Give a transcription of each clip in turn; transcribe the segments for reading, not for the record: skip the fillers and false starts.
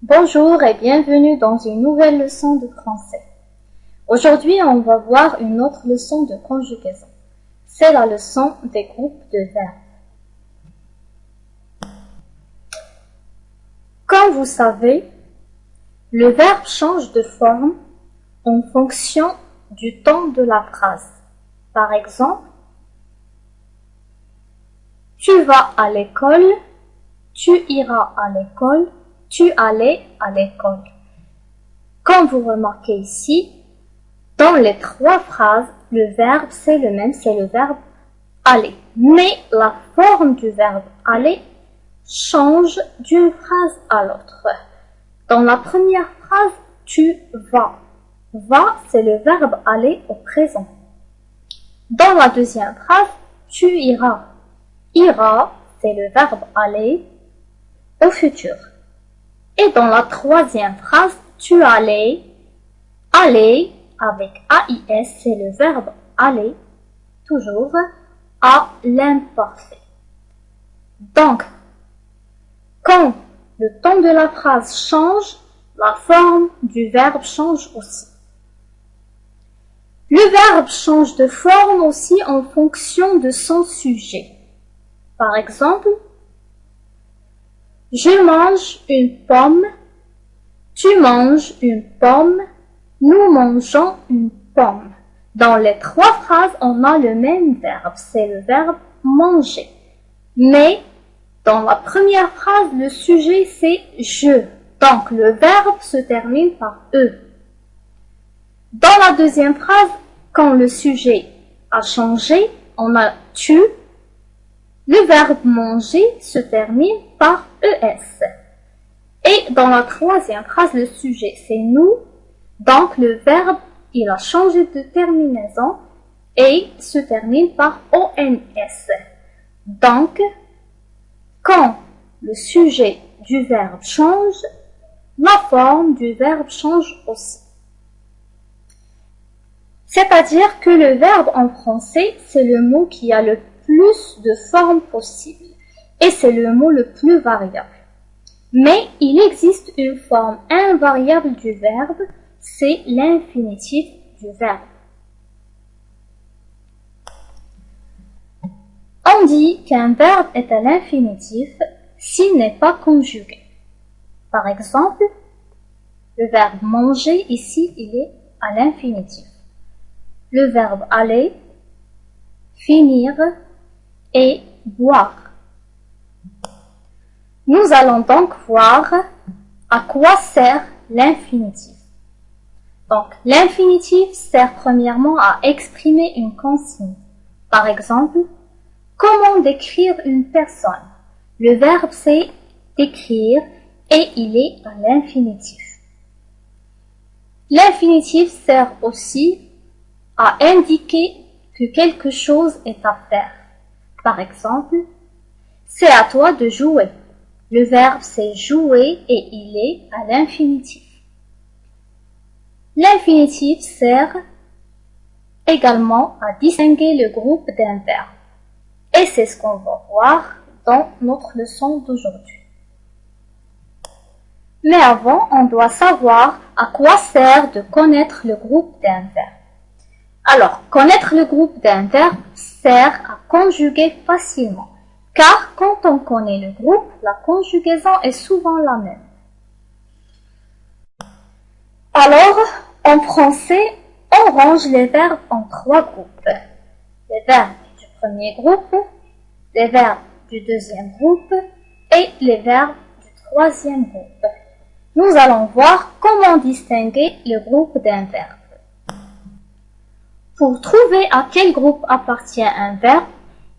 Bonjour et bienvenue dans une nouvelle leçon de français. Aujourd'hui, on va voir une autre leçon de conjugaison. C'est la leçon des groupes de verbes. Comme vous savez, le verbe change de forme en fonction du temps de la phrase. Par exemple, tu vas à l'école, tu iras à l'école, tu allais à l'école. Comme vous remarquez ici, dans les trois phrases, le verbe c'est le même, c'est le verbe aller. Mais la forme du verbe aller change d'une phrase à l'autre. Dans la première phrase, tu vas. Va, c'est le verbe aller au présent. Dans la deuxième phrase, tu iras. Ira, c'est le verbe aller au futur. Et dans la troisième phrase, tu allais. Aller, avec AIS, c'est le verbe aller, toujours, à l'imparfait. Donc, quand le temps de la phrase change, la forme du verbe change aussi. Le verbe change de forme aussi en fonction de son sujet. Par exemple, je mange une pomme, tu manges une pomme, nous mangeons une pomme. Dans les trois phrases, on a le même verbe, c'est le verbe manger. Mais dans la première phrase, le sujet c'est je. Donc le verbe se termine par E. Dans la deuxième phrase, quand le sujet a changé, on a tu. Le verbe manger se termine par ES. Et dans la troisième phrase, le sujet c'est nous. Donc le verbe, il a changé de terminaison et se termine par ONS. Donc, quand le sujet du verbe change, la forme du verbe change aussi. C'est-à-dire que le verbe en français, c'est le mot qui a le plus de formes possibles et c'est le mot le plus variable. Mais il existe une forme invariable du verbe, c'est l'infinitif du verbe. On dit qu'un verbe est à l'infinitif s'il n'est pas conjugué. Par exemple, le verbe manger, ici, il est à l'infinitif. Le verbe aller, finir et boire. Nous allons donc voir à quoi sert l'infinitif. Donc, l'infinitif sert premièrement à exprimer une consigne. Par exemple, comment décrire une personne? Le verbe c'est décrire et il est à l'infinitif. L'infinitif sert aussi à indiquer que quelque chose est à faire. Par exemple, c'est à toi de jouer. Le verbe c'est jouer et il est à l'infinitif. L'infinitif sert également à distinguer le groupe d'un verbe. Et c'est ce qu'on va voir dans notre leçon d'aujourd'hui. Mais avant, on doit savoir à quoi sert de connaître le groupe d'un verbe. Alors, connaître le groupe d'un verbe sert à conjuguer facilement. Car quand on connaît le groupe, la conjugaison est souvent la même. Alors, en français, on range les verbes en trois groupes. Les verbes du premier groupe, les verbes du deuxième groupe et les verbes du troisième groupe. Nous allons voir comment distinguer le groupe d'un verbe. Pour trouver à quel groupe appartient un verbe,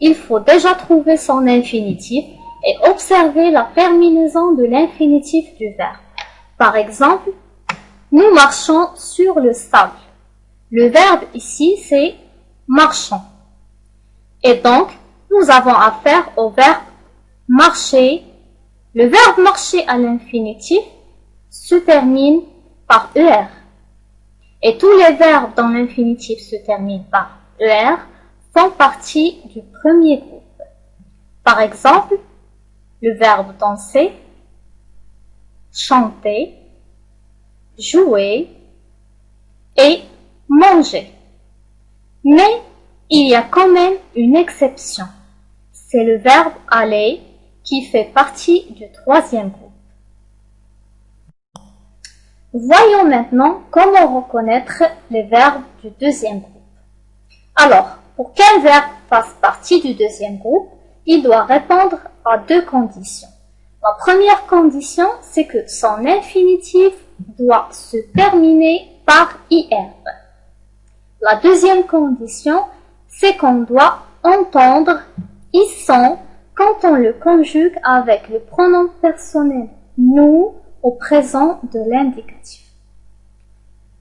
il faut déjà trouver son infinitif et observer la terminaison de l'infinitif du verbe. Par exemple, nous marchons sur le sable. Le verbe ici, c'est marchons. Et donc, nous avons affaire au verbe marcher. Le verbe marcher à l'infinitif se termine par ER. Et tous les verbes dans l'infinitif se terminent par ER font partie du premier groupe. Par exemple, le verbe danser, chanter, jouer et manger. Mais il y a quand même une exception. C'est le verbe aller qui fait partie du troisième groupe. Voyons maintenant comment reconnaître les verbes du deuxième groupe. Alors, pour qu'un verbe fasse partie du deuxième groupe, il doit répondre à deux conditions. La première condition, c'est que son infinitif doit se terminer par IR. La deuxième condition, c'est qu'on doit entendre ils sont quand on le conjugue avec le pronom personnel nous au présent de l'indicatif.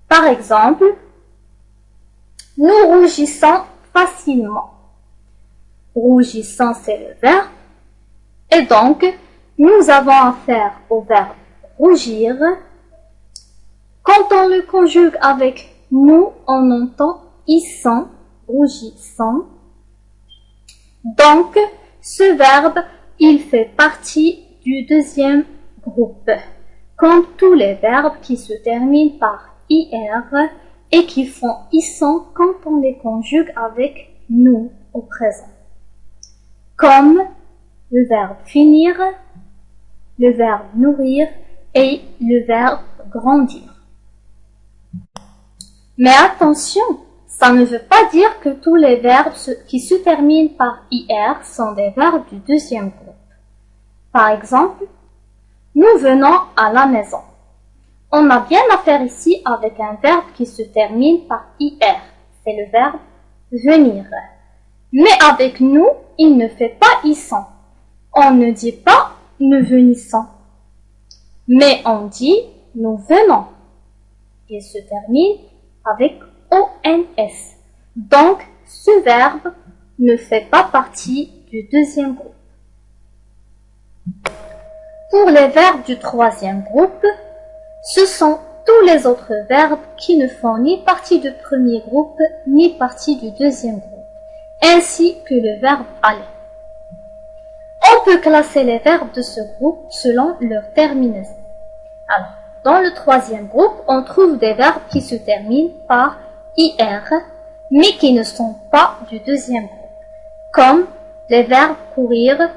Par exemple, nous rougissons facilement. Rougissant, c'est le verbe. Et donc, nous avons affaire au verbe rougir. Quand on le conjugue avec nous, on entend ils sont, rougissant. Donc, ce verbe, il fait partie du deuxième groupe, comme tous les verbes qui se terminent par IR et qui font ils sont quand on les conjugue avec nous au présent. Comme le verbe finir, le verbe nourrir et le verbe grandir. Mais attention, ça ne veut pas dire que tous les verbes qui se terminent par IR sont des verbes du deuxième groupe. Par exemple, nous venons à la maison. On a bien affaire ici avec un verbe qui se termine par IR. C'est le verbe venir. Mais avec nous, il ne fait pas ils sont. On ne dit pas nous venissons. Mais on dit nous venons. Il se termine avec ONS. Donc, ce verbe ne fait pas partie du deuxième groupe. Pour les verbes du troisième groupe, ce sont tous les autres verbes qui ne font ni partie du premier groupe, ni partie du deuxième groupe, ainsi que le verbe aller. On peut classer les verbes de ce groupe selon leur terminaison. Alors, dans le troisième groupe, on trouve des verbes qui se terminent par IR, mais qui ne sont pas du deuxième groupe, comme les verbes courir,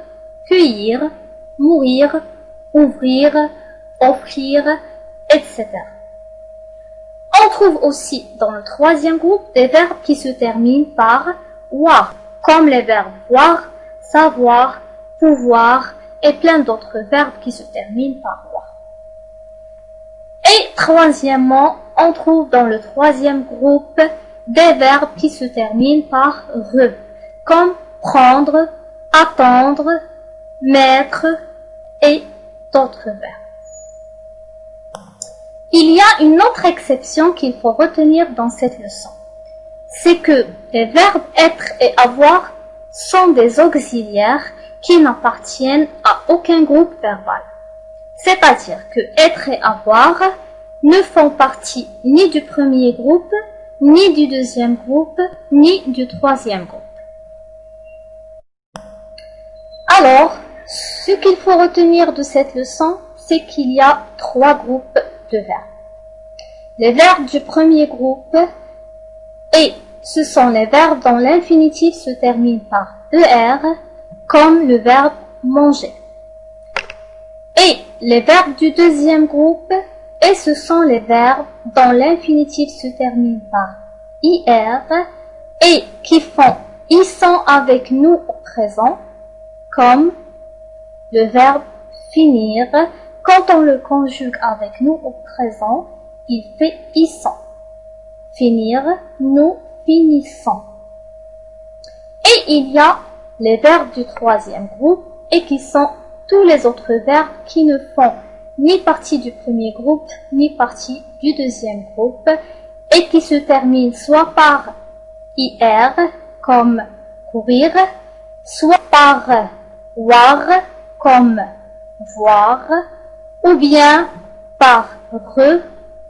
cueillir, mourir, ouvrir, offrir, etc. On trouve aussi dans le troisième groupe des verbes qui se terminent par voir, comme les verbes voir, savoir, pouvoir et plein d'autres verbes qui se terminent par voir. Et troisièmement, on trouve dans le troisième groupe des verbes qui se terminent par re, comme prendre, attendre, mettre et d'autres verbes. Il y a une autre exception qu'il faut retenir dans cette leçon. C'est que les verbes être et avoir sont des auxiliaires qui n'appartiennent à aucun groupe verbal. C'est-à-dire que être et avoir ne font partie ni du premier groupe, ni du deuxième groupe, ni du troisième groupe. Alors, ce qu'il faut retenir de cette leçon, c'est qu'il y a trois groupes de verbes. Les verbes du premier groupe, et ce sont les verbes dont l'infinitif se termine par ER, comme le verbe manger. Et les verbes du deuxième groupe, et ce sont les verbes dont l'infinitif se termine par IR et qui font ils sont avec nous au présent, comme le verbe finir. Quand on le conjugue avec nous au présent, il fait ils sont. Finir, nous finissons. Et il y a les verbes du troisième groupe et qui sont tous les autres verbes qui ne font ni partie du premier groupe, ni partie du deuxième groupe, et qui se terminent soit par IR, comme courir, soit par voir, comme voir, ou bien par re,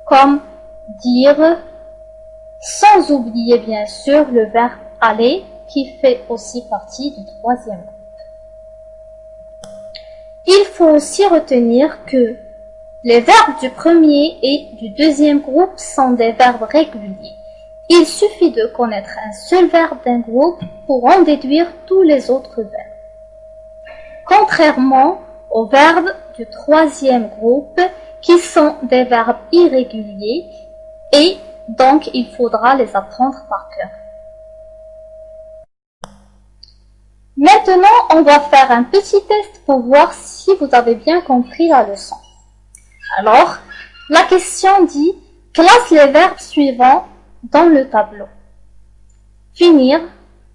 comme dire, sans oublier bien sûr le verbe aller, qui fait aussi partie du troisième groupe. Il faut aussi retenir que Les verbes du premier et du deuxième groupe sont des verbes réguliers. Il suffit de connaître un seul verbe d'un groupe pour en déduire tous les autres verbes. Contrairement aux verbes du troisième groupe qui sont des verbes irréguliers et donc il faudra les apprendre par cœur. Maintenant, on va faire un petit test pour voir si vous avez bien compris la leçon. Alors, la question dit « Classe les verbes suivants dans le tableau. Finir,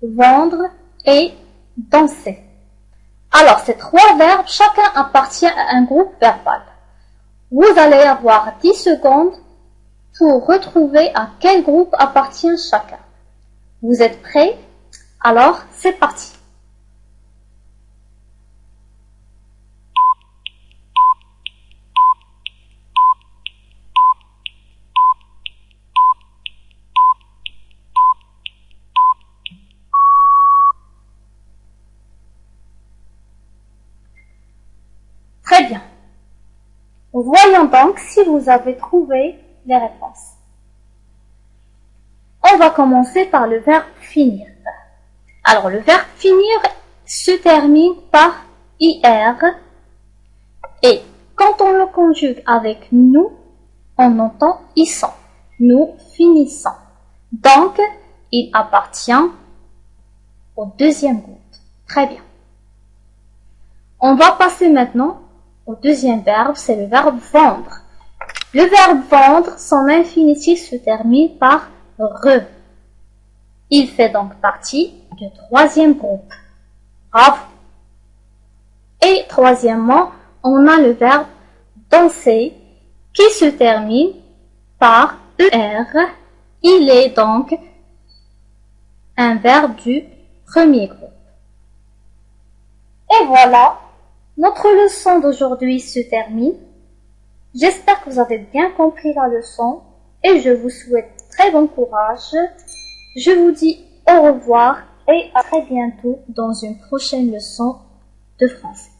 vendre et danser. » Alors, ces trois verbes, chacun appartient à un groupe verbal. Vous allez avoir 10 secondes pour retrouver à quel groupe appartient chacun. Vous êtes prêts? Alors, c'est parti. Très bien. Voyons donc si vous avez trouvé les réponses. On va commencer par le verbe finir. Alors, le verbe finir se termine par IR et quand on le conjugue avec nous, on entend ils sont. Nous finissons. Donc, il appartient au deuxième groupe. Très bien. On va passer maintenant au deuxième verbe, c'est le verbe vendre. Le verbe vendre, son infinitif se termine par re. Il fait donc partie du troisième groupe. Bravo. Et troisièmement, on a le verbe danser qui se termine par ER. Il est donc un verbe du premier groupe. Et voilà, notre leçon d'aujourd'hui se termine. J'espère que vous avez bien compris la leçon et je vous souhaite très bon courage. Je vous dis au revoir et à très bientôt dans une prochaine leçon de français.